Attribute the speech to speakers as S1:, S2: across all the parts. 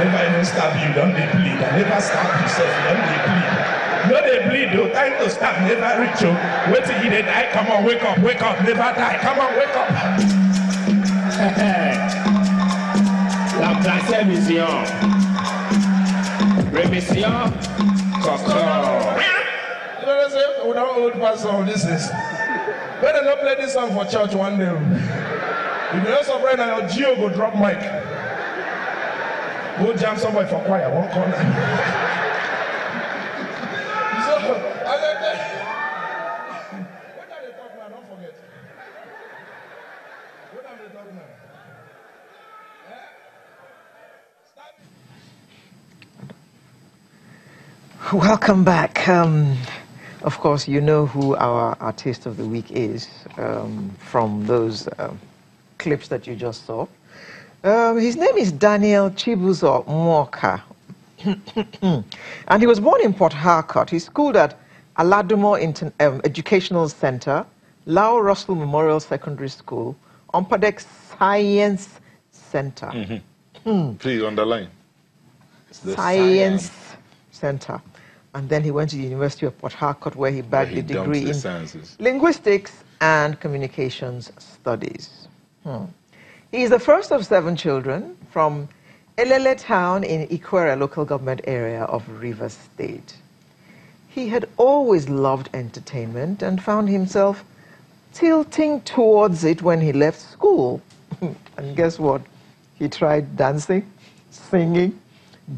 S1: never even stab you, don't they bleed. I never stab yourself, don't they bleed. No, they bleed, though. Time to stab, never reach you. Wait till you die. Come on, wake up, never die. Come on, wake up.
S2: La place mission. Remission. Coco.
S1: You know what I'm saying? Without old person, this is. Better not play this song for church one day. If you're not surprised now, your Gio go drop mic. Go jam somebody for choir, one corner. So, I like that. What are they talking now? Don't forget. What are they talking now? Start.
S3: Welcome back. Of course, you know who our artist of the week is from those clips that you just saw. His name is Daniel Chibuzo Mwoka. And he was born in Port Harcourt. He schooled at Aladumo Educational Center, Lau Russell Memorial Secondary School, Umpadek Science Center.
S4: Please underline.
S3: Science Center. And then he went to the University of Port Harcourt, where he bagged a degree in linguistics and communications studies. He is the first of 7 children from Elele town in Ikwere local government area of Rivers State. He had always loved entertainment and found himself tilting towards it when he left school. And guess what? He tried dancing, singing,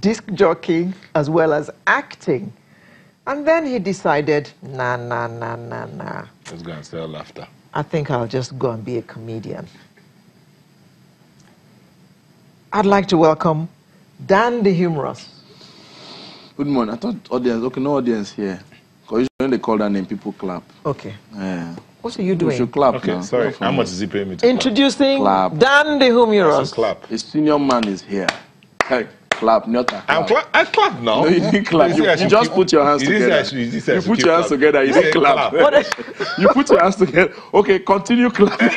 S3: disc jockeying, as well as acting. And then he decided, nah.
S4: Let's go and sell laughter.
S3: I think I'll just go and be a comedian. I'd like to welcome Dan the Humorous.
S5: Good morning. I thought audience, okay, no audience here. Because usually they call that name, people clap.
S3: Okay.
S5: Yeah.
S3: What are you doing?
S5: We should clap.
S4: Okay,
S5: now.
S4: sorry. How much is he paying me to
S3: Introducing
S5: clap?
S3: Dan the Humorous.
S4: Clap.
S5: A senior man is here. Hey, clap, not a clap.
S4: I clap now.
S5: No, you didn't clap. You just put your hands together. You put your hands together. You didn't clap. You put your hands together. Okay, continue clapping.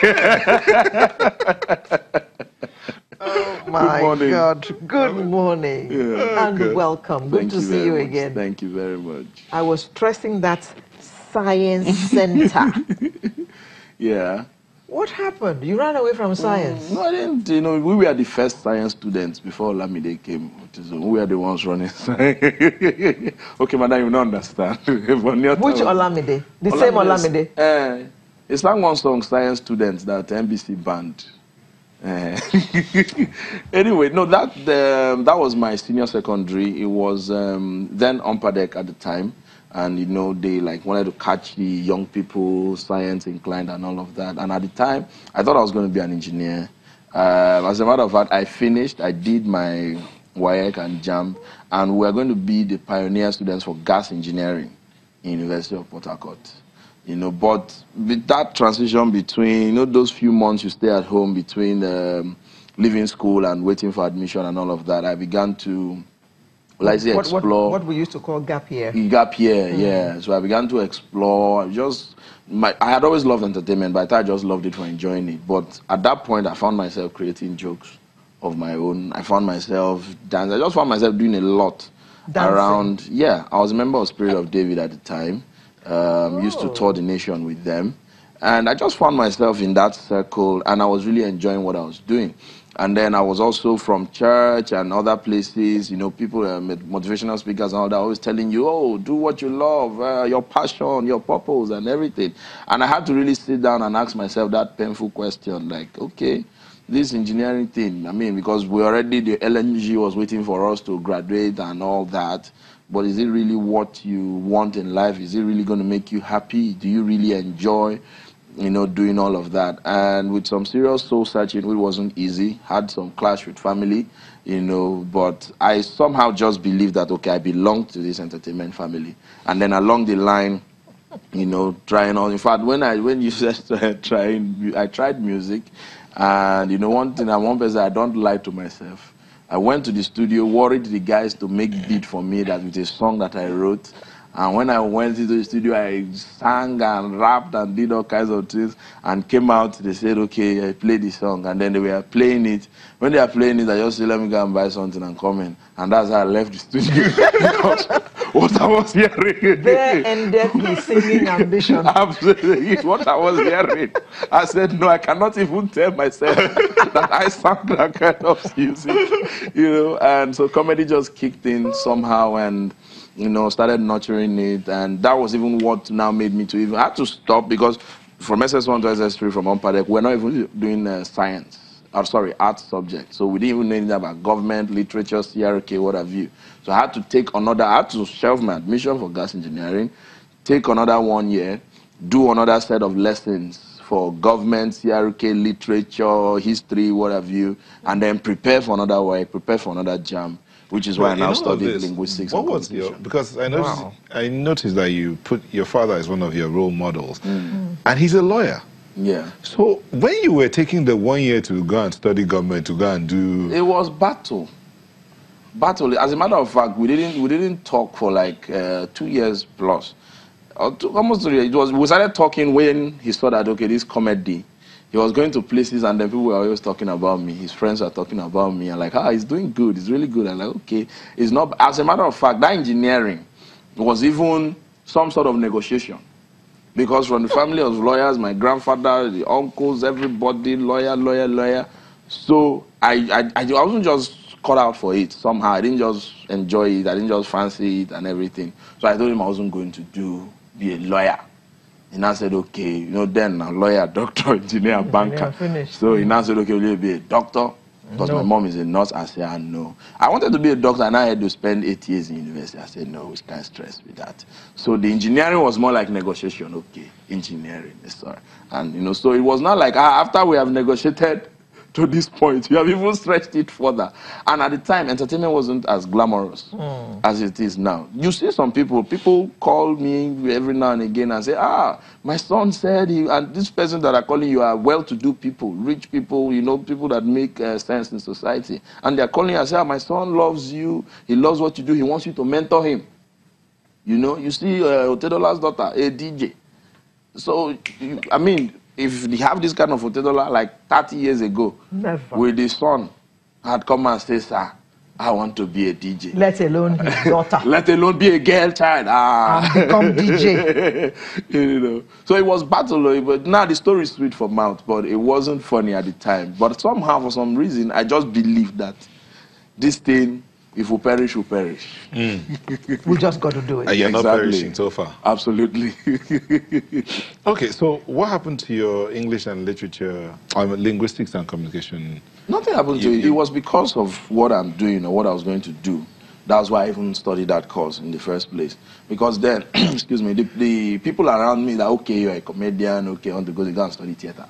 S3: Oh my God. Good morning.
S5: Yeah,
S3: and welcome. Good to see you again.
S5: Thank you very much.
S3: I was stressing that science center.
S5: Yeah.
S3: What happened? You ran away from science?
S5: No, I didn't. You know, we were the first science students before Olamide came. We were the ones running science. Okay, madam, you don't understand.
S3: Which Olamide? The same Olamide?
S5: It's like one song, Science Students, that NBC band. Anyway, no, that was my senior secondary. It was then Umpadek at the time. And, you know, they like wanted to catch the young people, science inclined and all of that. And at the time, I thought I was going to be an engineer. As a matter of fact, I finished. I did my WAEC and JAMB. And we were going to be the pioneer students for gas engineering in University of Port Harcourt. You know, but with that transition between, you know, those few months you stay at home between leaving school and waiting for admission and all of that, I began to, like, say, explore.
S3: What we used to call gap year.
S5: Gap year, yeah. So I began to explore. I had always loved entertainment, but I thought I just loved it for enjoying it. But at that point, I found myself creating jokes of my own. I found myself dancing. I just found myself doing a lot around. Yeah, I was a member of Spirit of David at the time. Used to tour the nation with them. And I just found myself in that circle, and I was really enjoying what I was doing. And then I was also from church and other places, you know, people, motivational speakers and all that, always telling you, oh, do what you love, your passion, your purpose and everything. And I had to really sit down and ask myself that painful question, like, okay, this engineering thing, I mean, because the LNG was waiting for us to graduate and all that, but is it really what you want in life? Is it really going to make you happy? Do you really enjoy, you know, doing all of that? And with some serious soul searching, it wasn't easy. Had some clash with family, you know, but I somehow just believed that, okay, I belong to this entertainment family. And then along the line, you know, trying all. In fact, when you said trying, I tried music, and you know, one person, I don't lie to myself. I went to the studio, worried the guys to make beat for me that with a song that I wrote. And when I went into the studio, I sang and rapped and did all kinds of things. And came out, they said, okay, I played the song. And then they were playing it. When they are playing it, I just said, let me go and buy something and come in. And that's how I left the studio. Because what I was hearing.
S3: There ended his singing ambition.
S5: Absolutely. What I was hearing. I said, no, I cannot even tell myself that I sang that kind of music. You know, and so comedy just kicked in somehow and, you know, started nurturing it. And that was even what now made me to even, I had to stop because from SS1 to SS3 from Umpadek, we're not even doing science. Art subject. So we didn't even know anything about government, literature, CRK, what have you. So I had to take another, I had to shelve my admission for gas engineering, take another 1 year, do another set of lessons for government, CRK, literature, history, what have you, and then prepare for another work, prepare for another jam, which is why I now studied linguistics.
S4: What was your, because I noticed that you put your father as one of your role models, and he's a lawyer.
S5: Yeah.
S4: So when you were taking the 1 year to go and study government, to go and do...
S5: It was battle. As a matter of fact, we didn't talk for like 2 years plus. Almost 3 years. We started talking when he saw that, okay, this comedy. He was going to places and then people were always talking about me. His friends were talking about me. And like, he's doing good. He's really good. I'm like, okay. It's not... As a matter of fact, that engineering was even some sort of negotiation. Because from the family of lawyers, my grandfather, the uncles, everybody, lawyer. So I wasn't just cut out for it somehow. I didn't just enjoy it. I didn't just fancy it and everything. So I told him I wasn't going to be a lawyer. And I said, okay, you know, then a lawyer, doctor, engineer, banker. So he now said, okay, will you be a doctor? Because my mom is a nurse. I said, no. I wanted to be a doctor and I had to spend 8 years in university. I said, no, we can't stress with that. So the engineering was more like negotiation. Okay, engineering, sorry. And, you know, so it was not like, after we have negotiated to this point, you have even stretched it further. And at the time, entertainment wasn't as glamorous as it is now. You see some people call me every now and again and say, my son said, and this person that are calling you are well-to-do people, rich people, you know, people that make sense in society. And they're calling you and say, my son loves you, he loves what you do, he wants you to mentor him. You know, you see Otedola's daughter, a DJ. So, I mean, if they have this kind of Otedola like 30 years ago, with his son, had come and say, sir, I want to be a DJ.
S3: Let alone his daughter.
S5: Let alone be a girl child.
S3: And become DJ.
S5: You know. So it was battle, but now the story is sweet for mouth, but it wasn't funny at the time. But somehow, for some reason, I just believed that this thing, if we perish, we perish.
S3: We just got to do it.
S4: And you're not perishing so far.
S5: Absolutely.
S4: Okay, so what happened to your English and literature, linguistics and communication?
S5: Nothing happened to it. It was because of what I'm doing or what I was going to do. That's why I even studied that course in the first place. Because then, excuse me, the people around me that, okay, you're a comedian, okay, I want to go and study theater.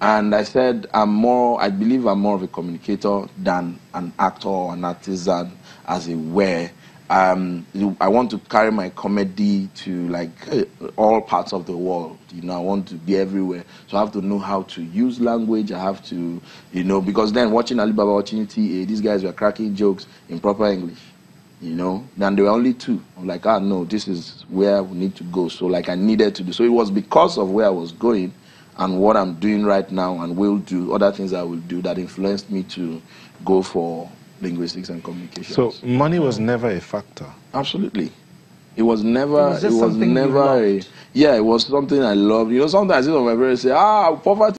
S5: And I said, I believe I'm more of a communicator than an actor or an artisan, as it were. I want to carry my comedy to like all parts of the world. You know, I want to be everywhere. So I have to know how to use language. I have to, you know, because then watching Alibaba, watching TA, these guys were cracking jokes in proper English. You know, and there were only two. I'm like, no, this is where we need to go. So like I needed to do. So it was because of where I was going and what I'm doing right now and will do, other things I will do, that influenced me to go for linguistics and communication.
S4: So money was never a factor?
S5: It was never,
S3: it was never
S5: it was something I loved. You know, sometimes I see my parents say, poverty